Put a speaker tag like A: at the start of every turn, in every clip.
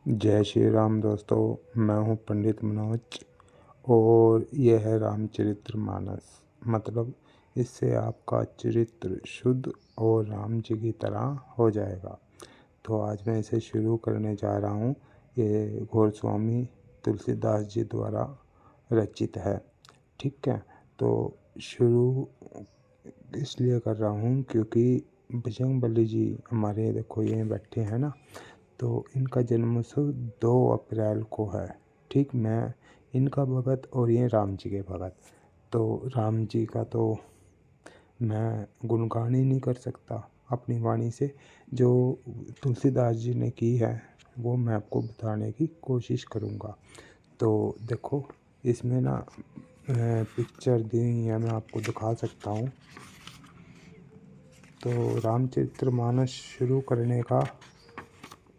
A: जय श्री राम दोस्तों। मैं हूं पंडित मनोज और यह है रामचरितमानस। मतलब इससे आपका चरित्र शुद्ध और राम जी की तरह हो जाएगा। तो आज मैं इसे शुरू करने जा रहा हूं। ये गोस्वामी तुलसीदास जी द्वारा रचित है। ठीक है, तो शुरू इसलिए कर रहा हूं क्योंकि बजरंगबली जी हमारे देखो ये बैठे हैं ना, तो इनका जन्मोत्सव 2 अप्रैल को है। ठीक, मैं इनका भगत और ये राम जी के भगत। तो राम जी का तो मैं गुणगान ही नहीं कर सकता अपनी वाणी से। जो तुलसीदास जी ने की है वो मैं आपको बताने की कोशिश करूँगा। तो देखो इसमें ना पिक्चर दी है, मैं आपको दिखा सकता हूँ। तो रामचरितमानस शुरू करने का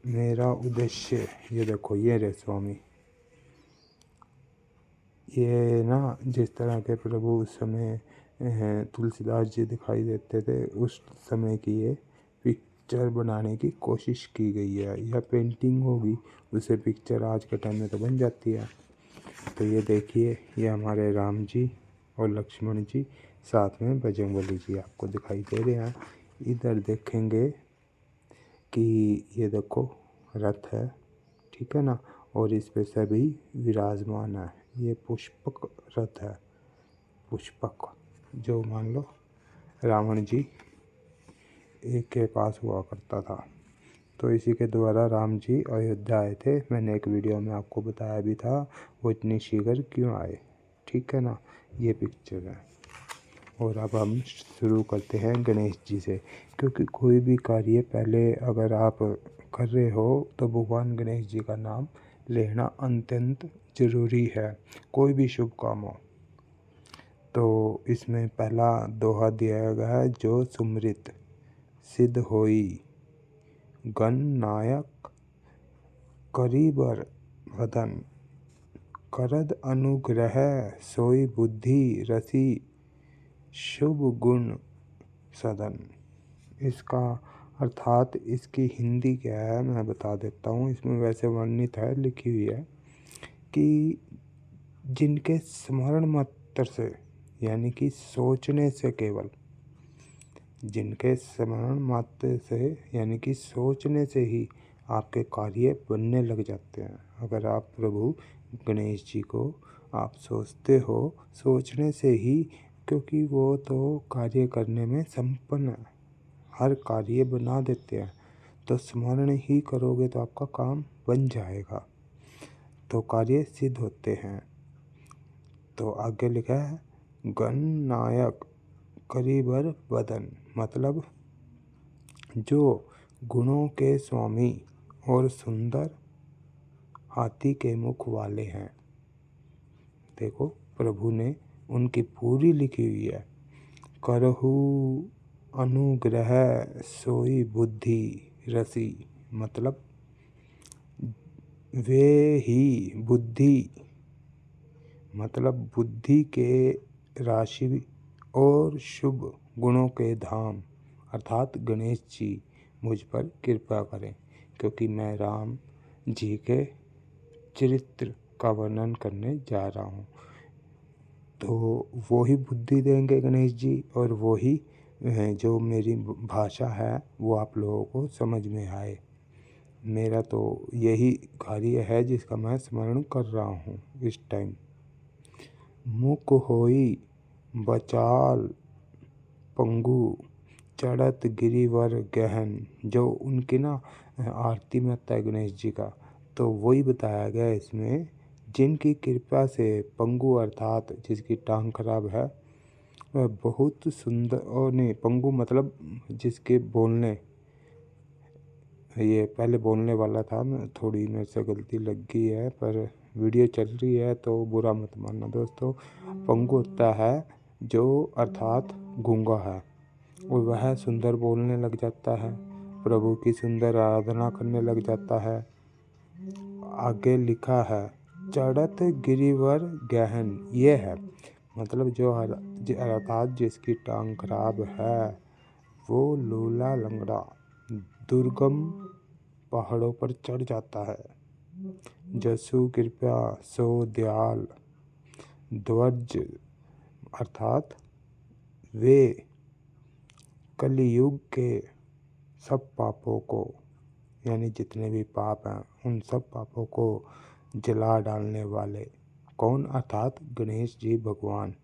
A: मेरा उद्देश्य ये देखो, ये रे स्वामी, ये ना जिस तरह के प्रभु उस समय तुलसीदास जी दिखाई देते थे, उस समय की ये पिक्चर बनाने की कोशिश की गई है। यह पेंटिंग होगी, उससे पिक्चर आज के टाइम में तो बन जाती है। तो ये देखिए, ये हमारे राम जी और लक्ष्मण जी, साथ में बजरंगबली जी आपको दिखाई दे रहे हैं। इधर देखेंगे कि ये देखो रथ है, ठीक है ना, और इस पे सभी विराजमान है। ये पुष्पक रथ है, पुष्पक, जो मान लो रावण जी एक के पास हुआ करता था। तो इसी के द्वारा राम जी अयोध्या आए थे। मैंने एक वीडियो में आपको बताया भी था वो इतनी शीघ्र क्यों आए। ठीक है ना, ये पिक्चर है। और अब हम शुरू करते हैं गणेश जी से, क्योंकि कोई भी कार्य पहले अगर आप कर रहे हो तो भगवान गणेश जी का नाम लेना अत्यंत जरूरी है, कोई भी शुभ काम हो। तो इसमें पहला दोहा दिया गया है, जो सुमृत सिद्ध होई गण नायक करीबर वदन करद अनुग्रह सोई बुद्धि रसी शुभ गुण सदन। इसका अर्थात इसकी हिंदी क्या है मैं बता देता हूँ। इसमें वैसे वर्णित है, लिखी हुई है कि जिनके स्मरण मात्र से, यानी कि सोचने से, केवल जिनके स्मरण मात्र से यानी कि सोचने से ही आपके कार्य बनने लग जाते हैं। अगर आप प्रभु गणेश जी को आप सोचते हो, सोचने से ही, क्योंकि वो तो कार्य करने में संपन्न है, हर कार्य बना देते हैं। तो स्मरण ही करोगे तो आपका काम बन जाएगा, तो कार्य सिद्ध होते हैं। तो आगे लिखा है गण नायक करीबर वदन, मतलब जो गुणों के स्वामी और सुंदर हाथी के मुख वाले हैं। देखो प्रभु ने उनकी पूरी लिखी हुई है, करहु अनुग्रह सोई बुद्धि रसी, मतलब वे ही बुद्धि, मतलब बुद्धि के राशि और शुभ गुणों के धाम, अर्थात गणेश जी मुझ पर कृपा करें, क्योंकि मैं राम जी के चरित्र का वर्णन करने जा रहा हूँ। तो वो ही बुद्धि देंगे गणेश जी, और वो ही जो मेरी भाषा है वो आप लोगों को समझ में आए। मेरा तो यही कार्य है जिसका मैं स्मरण कर रहा हूँ इस टाइम। मुख होई बचाल पंगु चढ़त गिरिवर गहन, जो उनकी ना आरती में आता है गणेश जी का, तो वही बताया गया है इसमें। जिनकी कृपा से पंगु, अर्थात जिसकी टांग खराब है, वह बहुत सुंदर, और नहीं, पंगु मतलब जिसके बोलने, ये पहले बोलने वाला था, मैं थोड़ी मेरे से गलती लग गई है, पर वीडियो चल रही है तो बुरा मत मानना दोस्तों। पंगु होता है जो अर्थात गूंगा है, और वह सुंदर बोलने लग जाता है, प्रभु की सुंदर आराधना करने लग जाता है। आगे लिखा है चढ़त गिरिवर गहन, ये है मतलब जो अर्थात जिसकी टांग खराब है, वो लूला लंगड़ा दुर्गम पहाड़ों पर चढ़ जाता है। जसु कृपया सो दयाल ध्वज अर्थात वे कलयुग के सब पापों को यानी जितने भी पाप हैं उन सब पापों को जला डालने वाले। कौन? अर्थात गणेश जी भगवान।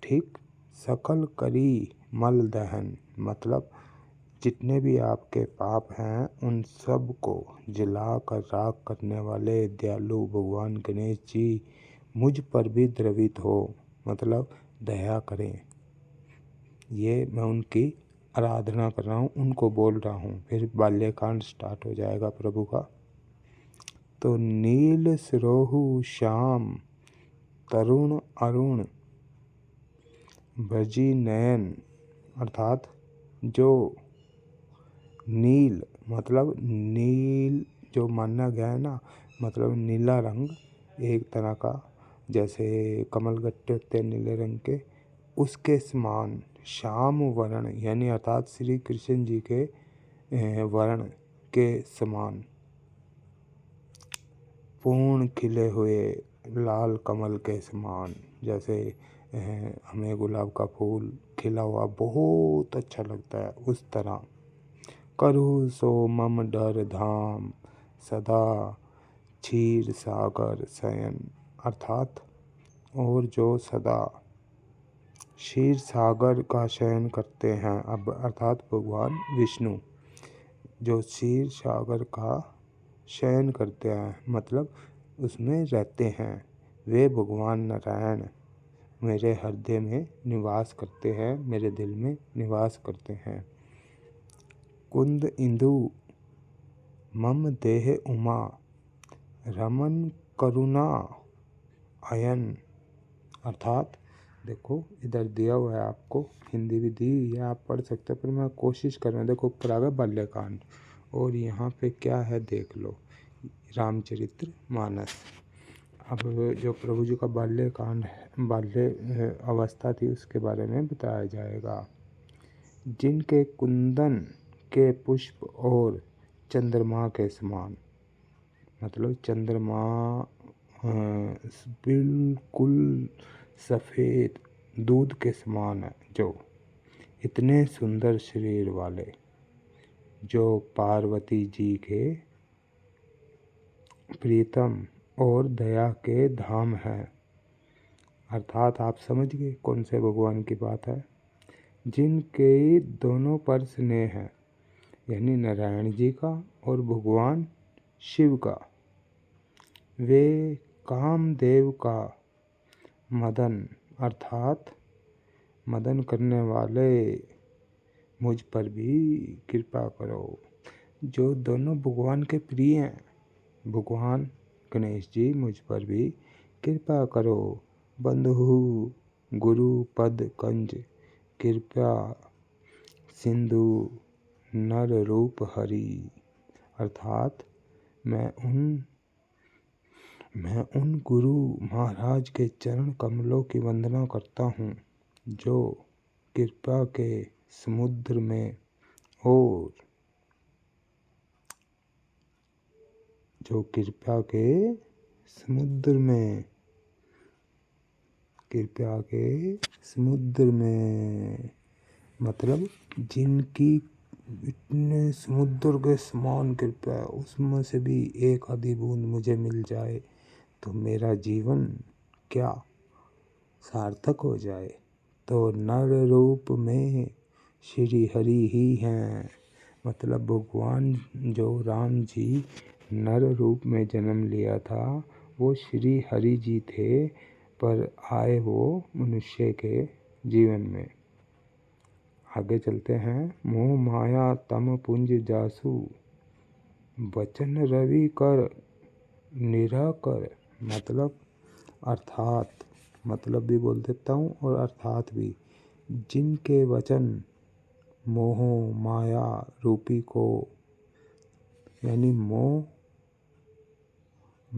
A: ठीक। सकल करी मल दहन मतलब जितने भी आपके पाप हैं उन सब को जला कर राख करने वाले दयालु भगवान गणेश जी मुझ पर भी द्रवित हो मतलब दया करें। ये मैं उनकी आराधना कर रहा हूँ, उनको बोल रहा हूँ। फिर बाल्यकांड स्टार्ट हो जाएगा प्रभु का। तो नील सिरोहु श्याम तरुण अरुण भजी नयन अर्थात जो नील मतलब नील जो माना गया है ना, मतलब नीला रंग एक तरह का, जैसे कमल गट्टे होते हैं नीले रंग के, उसके समान श्याम वर्ण यानी अर्थात श्री कृष्ण जी के वर्ण के समान पूर्ण खिले हुए लाल कमल के समान। जैसे हमें गुलाब का फूल खिला हुआ बहुत अच्छा लगता है, उस तरह। करहु सो मम डर धाम सदा क्षीर सागर शयन अर्थात और जो सदा क्षीर सागर का शयन करते हैं अब अर्थात भगवान विष्णु जो क्षीर सागर का शयन करते हैं मतलब उसमें रहते हैं, वे भगवान नारायण मेरे हृदय में निवास करते हैं, मेरे दिल में निवास करते हैं। कुंद इंदु मम देह उमा रमन करुणा अयन अर्थात देखो इधर दिया हुआ है, आपको हिंदी भी दी हुई है, आप पढ़ सकते हैं, पर मैं कोशिश कर रहा हूँ। देखो ऊपर आ गया बाल्यकांड और यहाँ पे क्या है देख लो, रामचरित्र मानस। अब जो प्रभु जी का बाल्यकांड है, बाल्य अवस्था थी, उसके बारे में बताया जाएगा। जिनके कुंदन के पुष्प और चंद्रमा के समान मतलब चंद्रमा बिल्कुल सफ़ेद दूध के समान है, जो इतने सुंदर शरीर वाले जो पार्वती जी के प्रीतम और दया के धाम है। अर्थात आप समझ गए कौन से भगवान की बात है। जिनके दोनों पर स्नेह है यानी नारायण जी का और भगवान शिव का। वे कामदेव का मदन अर्थात मदन करने वाले मुझ पर भी कृपा करो। जो दोनों भगवान के प्रिय हैं, भगवान गणेश जी मुझ पर भी कृपा करो। बंधु गुरु पद कंज कृपया सिंधु नर रूप हरि अर्थात मैं उन गुरु महाराज के चरण कमलों की वंदना करता हूँ जो कृपा के समुद्र में और जो कृपा के समुद्र में कृपा के समुद्र में मतलब जिनकी इतने समुद्र के समान कृपा है, उसमें से भी एक आधी बूंद मुझे मिल जाए तो मेरा जीवन क्या सार्थक हो जाए। तो नर रूप में श्री हरि ही हैं मतलब भगवान जो राम जी नर रूप में जन्म लिया था वो श्री हरि जी थे, पर आए वो मनुष्य के जीवन में। आगे चलते हैं। मोह माया तम पुंज जासु वचन रवि कर निरह कर मतलब अर्थात मतलब भी बोल देता हूँ और अर्थात भी। जिनके वचन मोह माया रूपी को यानी मोह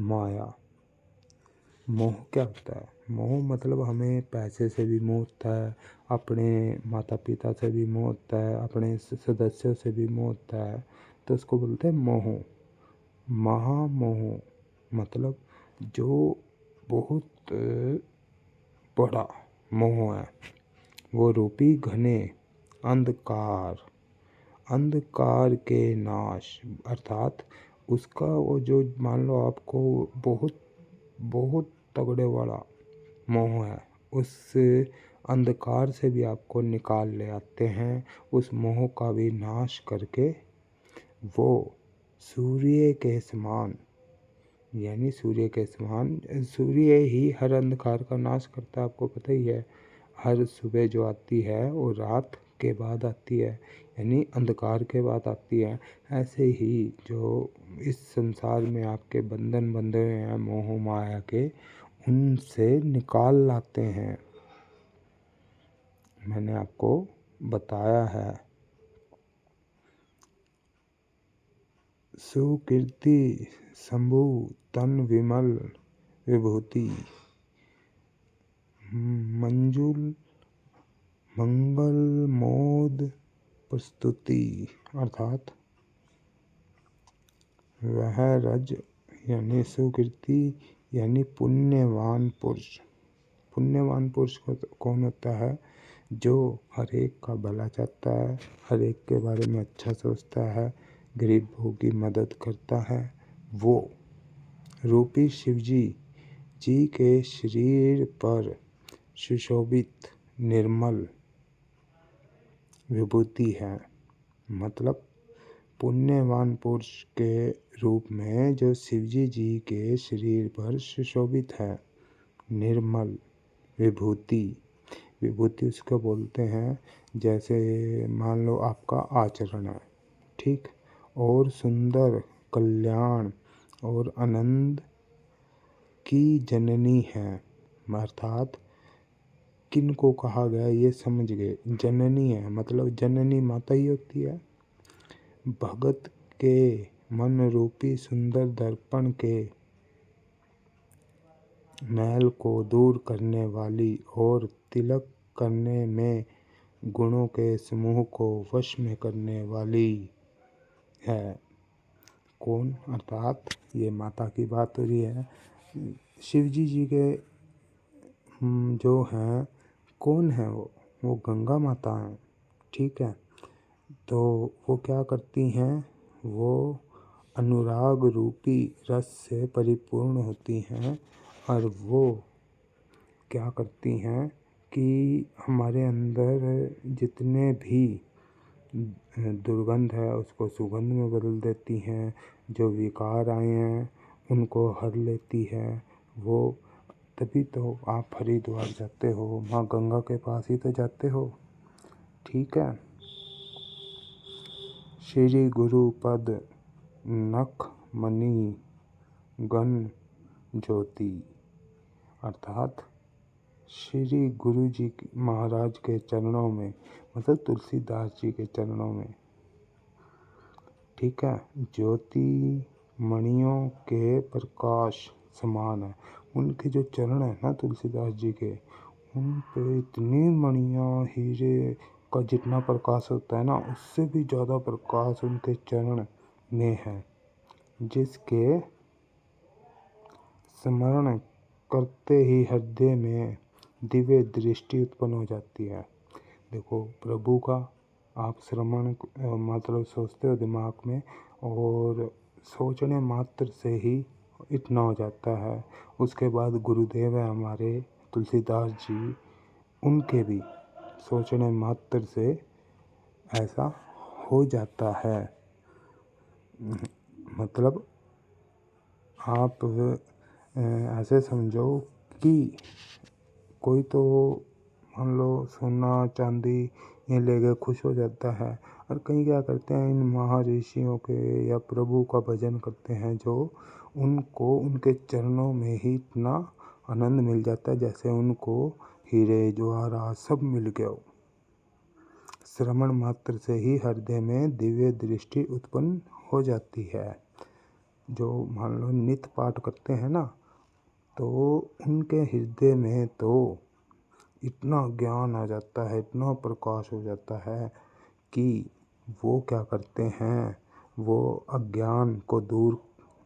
A: माया। मोह क्या होता है? मोह मतलब हमें पैसे से भी मोह होता है, अपने माता पिता से भी मोह होता है, अपने सदस्यों से भी मोह होता है, तो उसको बोलते हैं मोह। महामोह मतलब जो बहुत बड़ा मोह है, वो रूपी घने अंधकार के नाश, अर्थात उसका वो जो मान लो आपको बहुत बहुत तगड़े वाला मोह है, उस अंधकार से भी आपको निकाल ले आते हैं। उस मोह का भी नाश करके वो सूर्य के समान, यानी सूर्य के समान, सूर्य ही हर अंधकार का नाश करता है, आपको पता ही है। हर सुबह जो आती है वो रात के बाद आती है, यानी अंधकार के बाद आती है। ऐसे ही जो इस संसार में आपके बंधन बंधे हुए हैं मोह माया के, उनसे निकाल लाते हैं। मैंने आपको बताया है। सुकीर्ति शंभु तन विमल विभूति, मंगल मोद प्रस्तुति, अर्थात वह रज यानी सुकीर्ति यानी पुण्यवान पुरुष। पुण्यवान पुरुष कौन होता है? जो हर एक का भला चाहता है, हर एक के बारे में अच्छा सोचता है, गरीबों की मदद करता है। वो रूपी शिवजी जी के शरीर पर सुशोभित निर्मल विभूति है। मतलब पुण्यवान पुरुष के रूप में जो शिवजी जी के शरीर पर सुशोभित है निर्मल विभूति। विभूति उसको बोलते हैं, जैसे मान लो आपका आचरण है, ठीक, और सुंदर कल्याण और आनंद की जननी है। अर्थात किनको कहा गया ये समझ गए, जननी है, मतलब जननी माता ही होती है। भगत के मन रूपी सुंदर दर्पण के मैल को दूर करने वाली और तिलक करने में गुणों के समूह को वश में करने वाली है। कौन? अर्थात ये माता की बात हो रही है। शिवजी जी के जो हैं, कौन है वो गंगा माता हैं, ठीक है। तो वो क्या करती हैं? वो अनुराग रूपी रस से परिपूर्ण होती हैं, और वो क्या करती हैं कि हमारे अंदर जितने भी दुर्गंध है उसको सुगंध में बदल देती हैं। जो विकार आए हैं उनको हर लेती है वो। तभी तो आप हरिद्वार जाते हो, माँ गंगा के पास ही तो जाते हो, ठीक है। श्री गुरु पद नख मणि गण ज्योति, अर्थात श्री गुरु जी महाराज के चरणों में, मतलब तुलसीदास जी के चरणों में, ठीक है, ज्योति मणियों के प्रकाश समान है। उनके जो चरण है ना तुलसीदास जी के, उन पे इतनी मणियाँ हीरे का जितना प्रकाश होता है ना, उससे भी ज़्यादा प्रकाश उनके चरण में है, जिसके स्मरण करते ही हृदय में दिव्य दृष्टि उत्पन्न हो जाती है। देखो, प्रभु का आप श्रवण मतलब सोचते हो दिमाग में, और सोचने मात्र से ही इतना हो जाता है। उसके बाद गुरुदेव है हमारे तुलसीदास जी, उनके भी सोचने मात्र से ऐसा हो जाता है। मतलब आप ऐसे समझो कि कोई तो मान लो सोना चांदी ये ले गए, खुश हो जाता है। और कई क्या करते हैं, इन महर्षियों के या प्रभु का भजन करते हैं, जो उनको उनके चरणों में ही इतना आनंद मिल जाता है जैसे उनको हीरे जवाहरात सब मिल गया हो। श्रवण मात्र से ही हृदय में दिव्य दृष्टि उत्पन्न हो जाती है। जो मान लो नित्य पाठ करते हैं ना, तो उनके हृदय में तो इतना ज्ञान आ जाता है, इतना प्रकाश हो जाता है कि वो क्या करते हैं, वो अज्ञान को दूर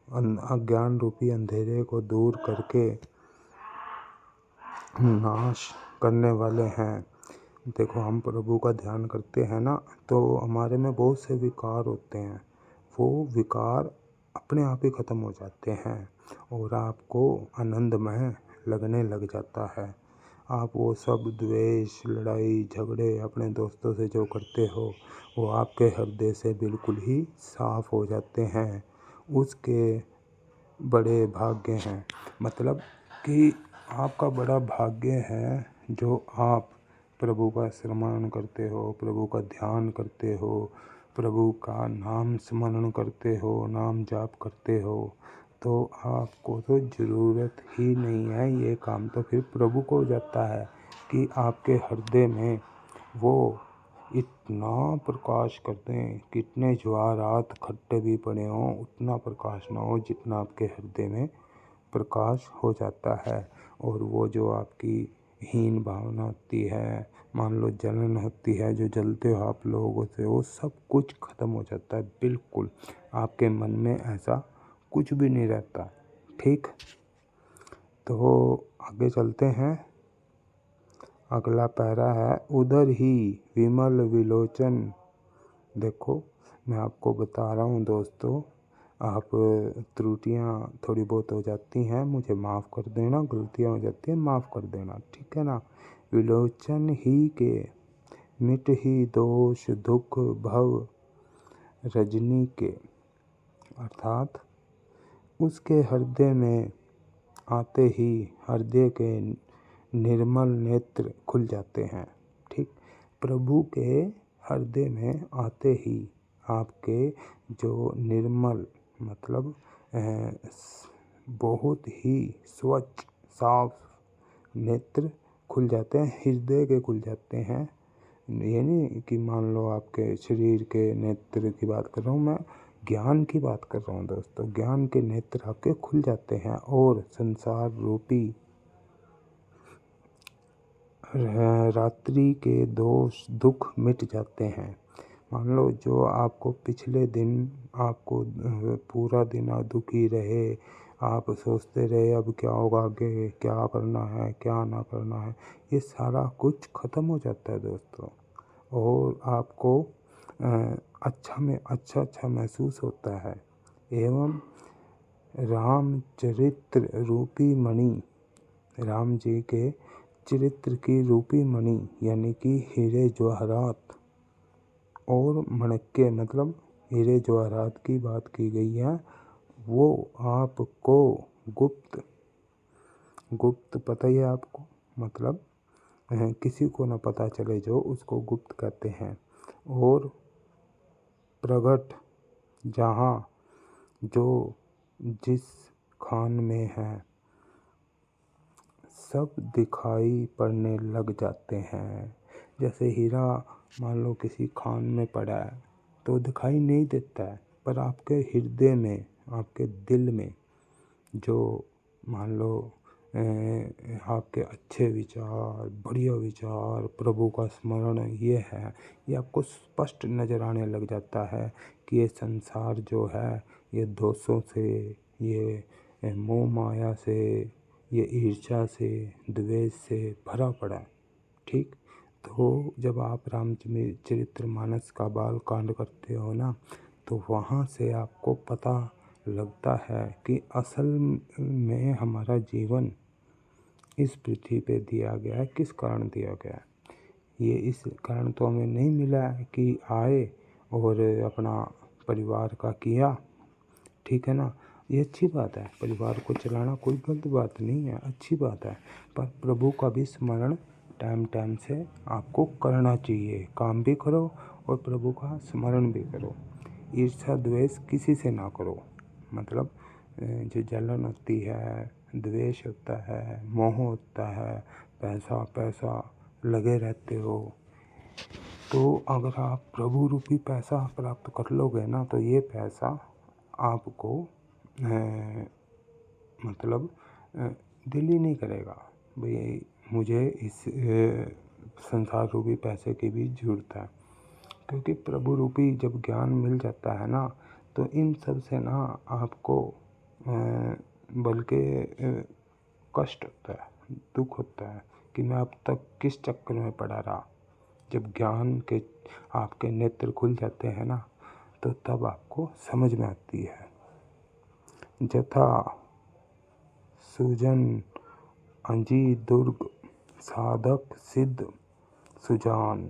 A: अज्ञान रूपी अंधेरे को दूर करके नाश करने वाले हैं। देखो, हम प्रभु का ध्यान करते हैं ना, तो हमारे में बहुत से विकार होते हैं, वो विकार अपने आप ही ख़त्म हो जाते हैं और आपको आनंदमय लगने लग जाता है। आप वो सब द्वेष, लड़ाई झगड़े अपने दोस्तों से जो करते हो, वो आपके हृदय से बिल्कुल ही साफ हो जाते हैं। उसके बड़े भाग्य हैं, मतलब कि आपका बड़ा भाग्य है जो आप प्रभु का स्मरण करते हो, प्रभु का ध्यान करते हो, प्रभु का नाम स्मरण करते हो, नाम जाप करते हो। तो आपको तो ज़रूरत ही नहीं है, ये काम तो फिर प्रभु को हो जाता है कि आपके हृदय में वो इतना प्रकाश कर दें, कितने ज्वारात खट्टे भी पड़े हों, उतना प्रकाश ना हो जितना आपके हृदय में प्रकाश हो जाता है। और वो जो आपकी हीन भावना होती है, मान लो जलन होती है, जो जलते हो आप लोगों से, वो सब कुछ ख़त्म हो जाता है बिल्कुल। आपके मन में ऐसा कुछ भी नहीं रहता। ठीक, तो आगे चलते हैं। अगला पैरा है, उधर ही विमल विलोचन। देखो, मैं आपको बता रहा हूँ दोस्तों, आप त्रुटियाँ थोड़ी बहुत हो जाती हैं, मुझे माफ़ कर देना, गलतियाँ हो जाती हैं, माफ़ कर देना, ठीक है ना। विलोचन ही के मिट ही दोष दुख भव रजनी के, अर्थात उसके हृदय में आते ही हृदय के निर्मल नेत्र खुल जाते हैं। ठीक, प्रभु के हृदय में आते ही आपके जो निर्मल, मतलब बहुत ही स्वच्छ साफ नेत्र खुल जाते हैं, हृदय के खुल जाते हैं। ये नहीं कि मान लो आपके शरीर के नेत्र की बात कर रहा हूँ मैं, ज्ञान की बात कर रहा हूँ दोस्तों। ज्ञान के नेत्र आपके खुल जाते हैं और संसार रूपी रात्रि के दोष दुख मिट जाते हैं। मान लो जो आपको पिछले दिन आपको पूरा दिन आप दुखी रहे, आप सोचते रहे अब क्या होगा, आगे क्या करना है क्या ना करना है, ये सारा कुछ ख़त्म हो जाता है दोस्तों। और आपको अच्छा महसूस होता है। एवं रामचरित्र रूपी मणि, राम जी के चरित्र की रूपी मणि यानी कि हीरे जवाहरात और मणक्के, मतलब हीरे जवाहरात की बात की गई है, वो आपको गुप्त पता ही है आपको, मतलब किसी को न पता चले जो उसको गुप्त कहते हैं। और प्रगट जहाँ जो जिस खान में है सब दिखाई पड़ने लग जाते हैं। जैसे हीरा मान लो किसी खान में पड़ा है तो दिखाई नहीं देता है, पर आपके हृदय में, आपके दिल में जो मान लो आपके अच्छे विचार, बढ़िया विचार, प्रभु का स्मरण ये है, ये आपको स्पष्ट नज़र आने लग जाता है कि ये संसार जो है ये दोषों से, ये मोह माया से, ये ईर्ष्या से, द्वेष से भरा पड़ा है। ठीक, तो जब आप रामचरितमानस का बाल कांड करते हो ना, तो वहाँ से आपको पता लगता है कि असल में हमारा जीवन इस पृथ्वी पे दिया गया है, किस कारण दिया गया है। ये इस कारण तो हमें नहीं मिला है कि आए और अपना परिवार का किया, ठीक है ना, ये अच्छी बात है, परिवार को चलाना कोई गलत बात नहीं है, अच्छी बात है। पर प्रभु का भी स्मरण टाइम टाइम से आपको करना चाहिए, काम भी करो और प्रभु का स्मरण भी करो। ईर्ष्या द्वेष किसी से ना करो, मतलब जो जलन होती है, द्वेष होता है, मोह होता है, पैसा पैसा लगे रहते हो, तो अगर आप प्रभु रूपी पैसा प्राप्त कर लोगे ना, तो ये पैसा आपको मतलब दिल ही नहीं करेगा भाई मुझे इस संसार रूपी पैसे की भी ज़रूरत है। क्योंकि प्रभु रूपी जब ज्ञान मिल जाता है ना, तो इन सब से ना आपको बल्कि कष्ट होता है, दुख होता है कि मैं अब तक किस चक्कर में पड़ा रहा। जब ज्ञान के आपके नेत्र खुल जाते हैं ना, तो तब आपको समझ में आती है। जथा सुजन अंजी दुर्ग साधक सिद्ध सुजान,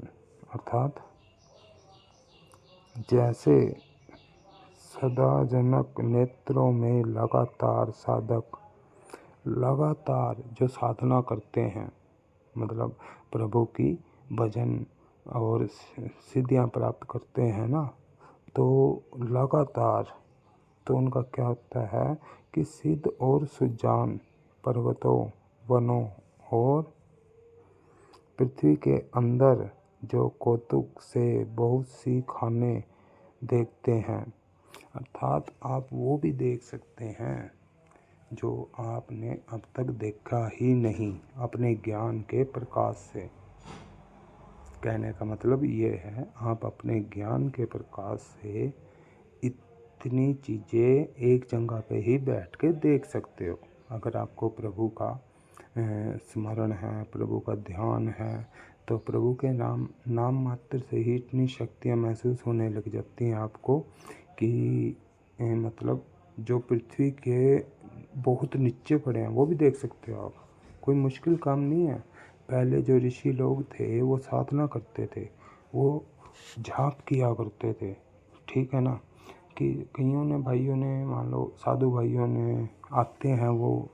A: अर्थात जैसे सदाजनक नेत्रों में लगातार साधक लगातार जो साधना करते हैं, मतलब प्रभु की भजन और सिद्धियां प्राप्त करते हैं ना, तो लगातार तो उनका क्या होता है कि सिद्ध और सुजान पर्वतों, वनों और पृथ्वी के अंदर जो कौतुक से बहुत सी खाने देखते हैं, अर्थात आप वो भी देख सकते हैं जो आपने अब तक देखा ही नहीं अपने ज्ञान के प्रकाश से। कहने का मतलब ये है, आप अपने ज्ञान के प्रकाश से इतनी चीज़ें एक जगह पे ही बैठ के देख सकते हो। अगर आपको प्रभु का स्मरण है, प्रभु का ध्यान है, तो प्रभु के नाम मात्र से ही इतनी शक्तियाँ महसूस होने लग जाती हैं आपको कि मतलब जो पृथ्वी के बहुत नीचे पड़े हैं वो भी देख सकते हो आप। कोई मुश्किल काम नहीं है। पहले जो ऋषि लोग थे वो साधना करते थे, वो जाप किया करते थे, ठीक है ना। कि कईयों ने भाइयों ने, मान लो साधु भाइयों ने आते हैं, वो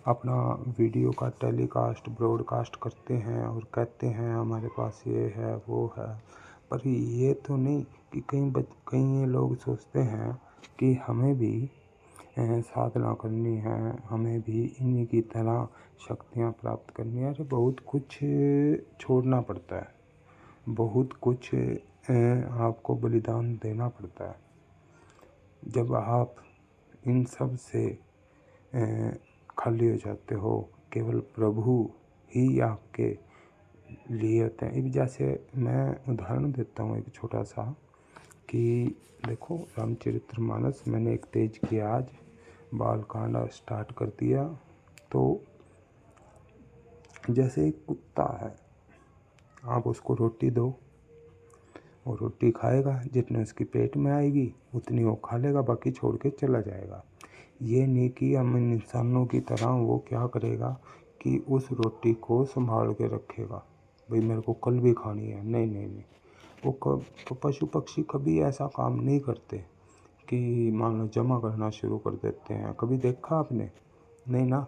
A: अपना वीडियो का टेलीकास्ट ब्रॉडकास्ट करते हैं और कहते हैं हमारे पास ये है वो है। पर ये तो नहीं कि कई ये लोग सोचते हैं कि हमें भी साधना करनी है, हमें भी इन्हीं की तरह शक्तियाँ प्राप्त करनी है। अरे बहुत कुछ छोड़ना पड़ता है, बहुत कुछ आपको बलिदान देना पड़ता है। जब आप इन सब से खाली हो जाते हो, केवल प्रभु ही आपके लिए होते हैं। एक जैसे मैं उदाहरण देता हूँ एक छोटा सा, कि देखो रामचरितमानस मैंने एक तेज किया, आज बालकांड स्टार्ट कर दिया। तो जैसे एक कुत्ता है, आप उसको रोटी दो, वो रोटी खाएगा, जितने उसकी पेट में आएगी उतनी वो खा लेगा, बाकी छोड़ के चला जाएगा। ये नहीं कि हम इंसानों की तरह वो क्या करेगा कि उस रोटी को संभाल के रखेगा, भाई मेरे को कल भी खानी है। नहीं नहीं नहीं, वो पशु पक्षी कभी ऐसा काम नहीं करते कि मान लो जमा करना शुरू कर देते हैं। कभी देखा आपने? नहीं ना।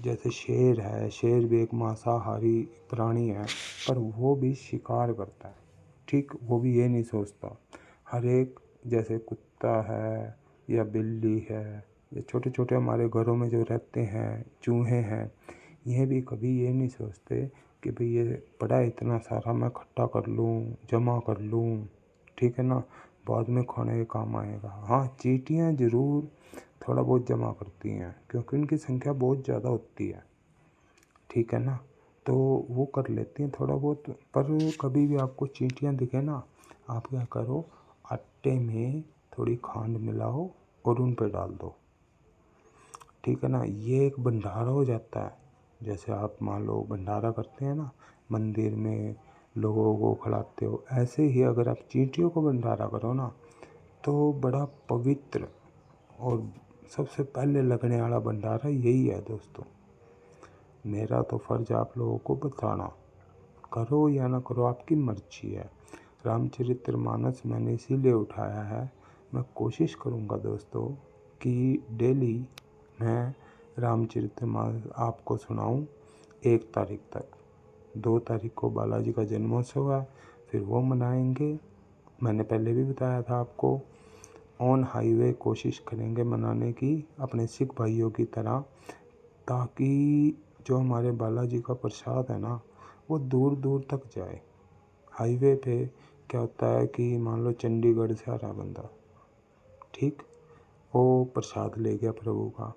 A: जैसे शेर है, शेर भी एक मांसाहारी प्राणी है, पर वो भी शिकार करता है, ठीक। वो भी ये नहीं सोचता। हर एक, जैसे कुत्ता है या बिल्ली है या छोटे छोटे हमारे घरों में जो रहते हैं चूहे हैं, ये भी कभी ये नहीं सोचते कि भाई ये पड़ा इतना सारा मैं इकट्ठा कर लूँ, जमा कर लूँ, ठीक है ना, बाद में खाने के काम आएगा। हाँ, चींटियाँ ज़रूर थोड़ा बहुत जमा करती हैं क्योंकि उनकी संख्या बहुत ज़्यादा होती है, ठीक है ना, तो वो कर लेती हैं थोड़ा बहुत। पर कभी भी आपको चींटियाँ दिखे ना, आप क्या करो, आटे में थोड़ी खांड मिलाओ और उन पे डाल दो, ठीक है ना। ये एक भंडारा हो जाता है। जैसे आप मान लो भंडारा करते हैं ना, मंदिर में लोगों को खिलाते हो, ऐसे ही अगर आप चींटियों को भंडारा करो ना, तो बड़ा पवित्र और सबसे पहले लगने वाला भंडारा यही है दोस्तों। मेरा तो फ़र्ज़ आप लोगों को बताना, करो या ना करो आपकी मर्जी है। रामचरितमानस मैंने इसीलिए उठाया है, मैं कोशिश करूँगा दोस्तों कि डेली मैं रामचरितमानस आपको सुनाऊँ 1 तारीख तक। 2 तारीख को बालाजी का जन्मोत्सव है, फिर वो मनाएंगे। मैंने पहले भी बताया था आपको, ऑन हाईवे कोशिश करेंगे मनाने की अपने सिख भाइयों की तरह, ताकि जो हमारे बालाजी का प्रसाद है ना, वो दूर दूर तक जाए। हाईवे पे क्या होता है कि मान लो चंडीगढ़ से आ रहा बंदा, ठीक, वो प्रसाद ले गया प्रभु का,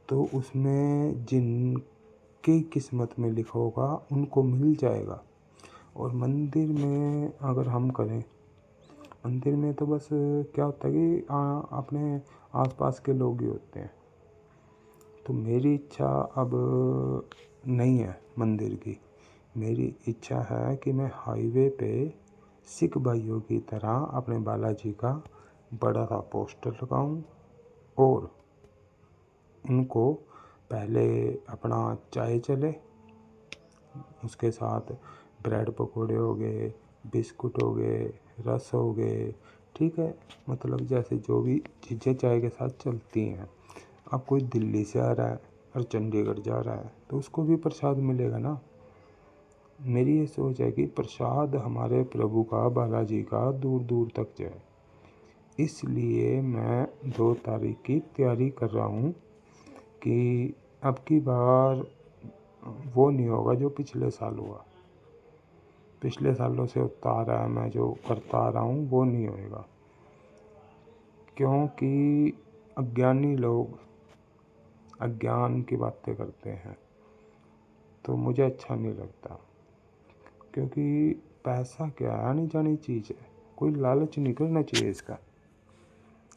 A: तो उसमें जिनकी किस्मत में लिखा होगा उनको मिल जाएगा। और मंदिर में अगर हम करें, मंदिर में तो बस क्या होता है कि अपने आसपास के लोग ही होते हैं। तो मेरी इच्छा अब नहीं है मंदिर की। मेरी इच्छा है कि मैं हाईवे पे सिख भाइयों की तरह अपने बालाजी का बड़ा सा पोस्टर लगाऊं और उनको पहले अपना चाय चले, उसके साथ ब्रेड पकोड़े हो गए, बिस्कुट हो गए, रस हो गए, ठीक है, मतलब जैसे जो भी चीज़ें चाय के साथ चलती हैं। अब कोई दिल्ली से आ रहा है और चंडीगढ़ जा रहा है तो उसको भी प्रसाद मिलेगा ना। मेरी ये सोच है कि प्रसाद हमारे प्रभु का, बालाजी का दूर दूर तक जाए। इसलिए मैं 2 तारीख की तैयारी कर रहा हूँ कि अब की बार वो नहीं होगा जो पिछले साल हुआ। पिछले सालों से होता आ रहा है, मैं जो करता आ रहा हूँ वो नहीं होएगा, क्योंकि अज्ञानी लोग अज्ञान की बातें करते हैं तो मुझे अच्छा नहीं लगता। क्योंकि पैसा क्या है, आनी जानी चीज़ है, कोई लालच नहीं करना चाहिए इसका,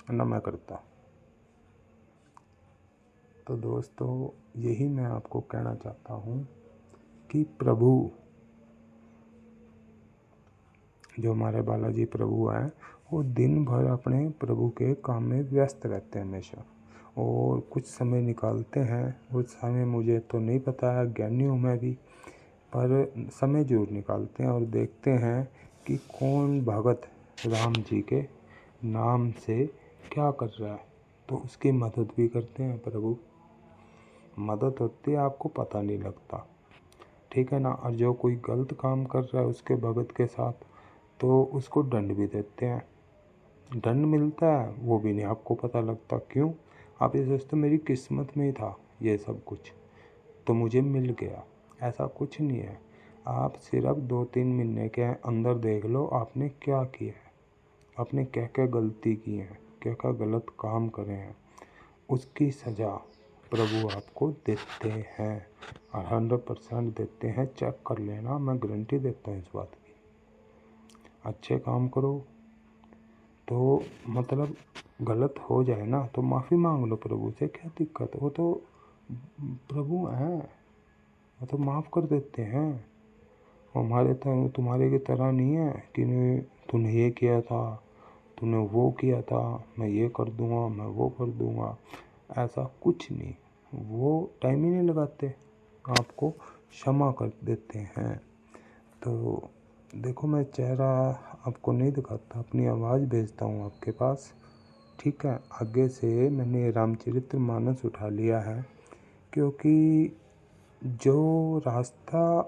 A: ना मैं करता। तो दोस्तों यही मैं आपको कहना चाहता हूँ कि प्रभु, जो हमारे बालाजी प्रभु हैं, वो दिन भर अपने प्रभु के काम में व्यस्त रहते हैं हमेशा, और कुछ समय निकालते हैं। उस समय मुझे तो नहीं पता है, ज्ञानी हूँ मैं भी, पर समय जरूर निकालते हैं और देखते हैं कि कौन भगत राम जी के नाम से क्या कर रहा है, तो उसकी मदद भी करते हैं प्रभु। मदद होती है, आपको पता नहीं लगता, ठीक है ना। और जो कोई गलत काम कर रहा है उसके भगत के साथ, तो उसको दंड भी देते हैं। दंड मिलता है वो भी नहीं आपको पता लगता। क्यों? आप ये सोचते मेरी किस्मत में ही था ये सब कुछ तो मुझे मिल गया। ऐसा कुछ नहीं है। आप सिर्फ 2-3 महीने के अंदर देख लो आपने क्या किया है, आपने क्या क्या गलती की है, क्या क्या गलत काम करे हैं, उसकी सज़ा प्रभु आपको देते हैं, और 100% देते हैं। चेक कर लेना, मैं गारंटी देता हूँ इस बात की। अच्छे काम करो तो मतलब गलत हो जाए ना तो माफ़ी मांग लो प्रभु से, क्या दिक्कत है, वो तो प्रभु हैं, वो तो माफ़ कर देते हैं। हमारे तरह तुम्हारे की तरह नहीं है कि तूने ये किया था, तूने वो किया था, मैं ये कर दूंगा, मैं वो कर दूंगा, ऐसा कुछ नहीं। वो टाइम ही नहीं लगाते, आपको क्षमा कर देते हैं। तो देखो मैं चेहरा आपको नहीं दिखाता, अपनी आवाज़ भेजता हूँ आपके पास, ठीक है। आगे से मैंने रामचरितमानस उठा लिया है, क्योंकि जो रास्ता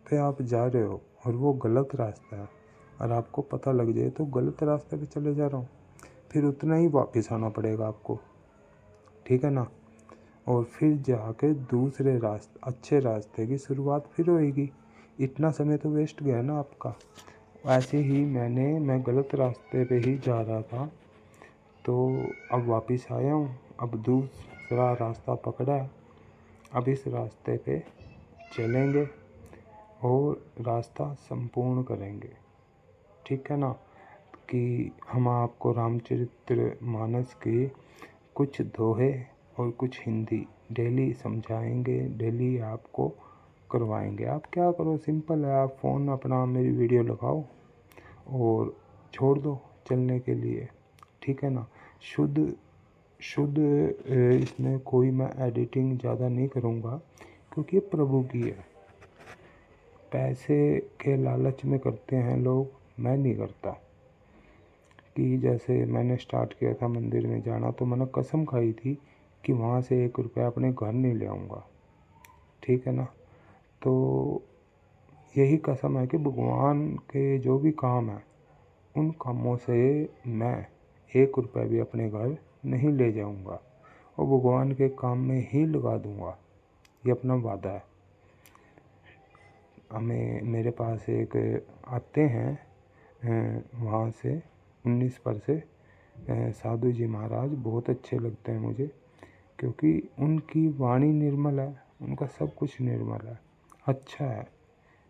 A: पे आप जा रहे हो और वो गलत रास्ता है और आपको पता लग जाए तो गलत रास्ते पे चले जा रहा हूँ, फिर उतना ही वापस आना पड़ेगा आपको, ठीक है ना। और फिर जाके दूसरे रास्ते, अच्छे रास्ते की शुरुआत फिर होएगी। इतना समय तो वेस्ट गया ना आपका। ऐसे ही मैं गलत रास्ते पे ही जा रहा था, तो अब वापस आया हूँ, अब दूसरा रास्ता पकड़ा है, अब इस रास्ते पे चलेंगे और रास्ता संपूर्ण करेंगे, ठीक है ना। कि हम आपको रामचरितमानस की कुछ दोहे और कुछ हिंदी डेली समझाएंगे, डेली आपको करवाएंगे। आप क्या करो, सिंपल है, आप फ़ोन अपना मेरी वीडियो लगाओ और छोड़ दो चलने के लिए, ठीक है ना। शुद्ध शुद्ध इसमें कोई मैं एडिटिंग ज़्यादा नहीं करूँगा, क्योंकि ये प्रभु की है। पैसे के लालच में करते हैं लोग, मैं नहीं करता। कि जैसे मैंने स्टार्ट किया था मंदिर में जाना, तो मैंने कसम खाई थी कि वहाँ से 1 रुपया अपने घर नहीं ले आऊँगा, ठीक है ना। तो यही कसम है कि भगवान के जो भी काम है उन कामों से मैं 1 रुपया भी अपने घर नहीं ले जाऊँगा और भगवान के काम में ही लगा दूँगा, ये अपना वादा है। हमें मेरे पास एक आते हैं वहाँ से 19 पर से साधु जी महाराज, बहुत अच्छे लगते हैं मुझे, क्योंकि उनकी वाणी निर्मल है, उनका सब कुछ निर्मल है, अच्छा है।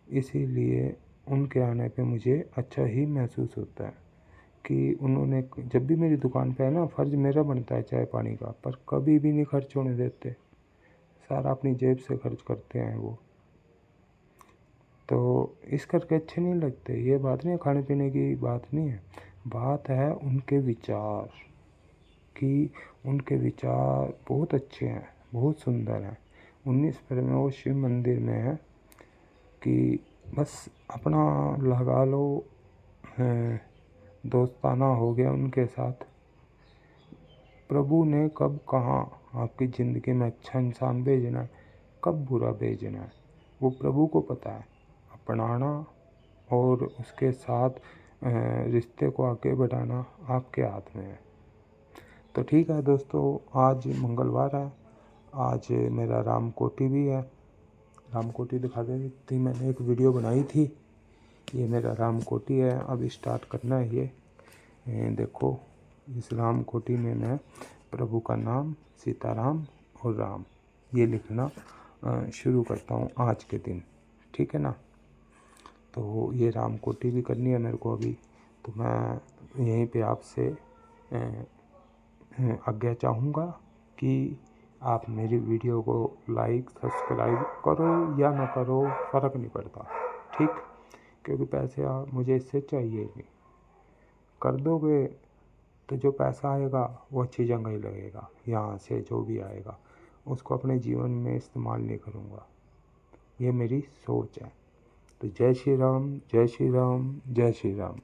A: इसीलिए उनके आने पे मुझे अच्छा ही महसूस होता है कि उन्होंने जब भी मेरी दुकान पे है ना, फ़र्ज़ मेरा बनता है चाय पानी का, पर कभी भी नहीं खर्च होने देते, सारा अपनी जेब से खर्च करते हैं वो। तो इस करके अच्छे नहीं लगते। ये बात नहीं है, खाने पीने की बात नहीं है, बात है उनके विचार कि उनके विचार बहुत अच्छे हैं, बहुत सुंदर हैं। 19 फरवरी में वो शिव मंदिर में है कि बस अपना लगा लो, दोस्ताना हो गया उनके साथ। प्रभु ने कब कहाँ आपकी ज़िंदगी में अच्छा इंसान भेजना है, कब बुरा भेजना है, वो प्रभु को पता है। अपनाना और उसके साथ रिश्ते को आगे बढ़ाना आपके हाथ में है। तो ठीक है दोस्तों, आज मंगलवार है, आज मेरा रामकोटी भी है। रामकोटी दिखा देनी थी, मैंने एक वीडियो बनाई थी। ये मेरा रामकोटी है, अब स्टार्ट करना है ये देखो। इस रामकोटी में मैं प्रभु का नाम, सीताराम और राम ये लिखना शुरू करता हूँ आज के दिन, ठीक है ना। तो ये रामकोटी भी करनी है मेरे को अभी, तो मैं यहीं पे आपसे आज्ञा चाहूँगा कि आप मेरी वीडियो को लाइक सब्सक्राइब करो या ना करो, फ़र्क नहीं पड़ता, ठीक, क्योंकि पैसे मुझे इससे चाहिए नहीं। कर दोगे तो जो पैसा आएगा वो अच्छी जगह ही लगेगा, यहाँ से जो भी आएगा उसको अपने जीवन में इस्तेमाल नहीं करूँगा, ये मेरी सोच है। तो जय श्री राम, जय श्री राम, जय श्री राम।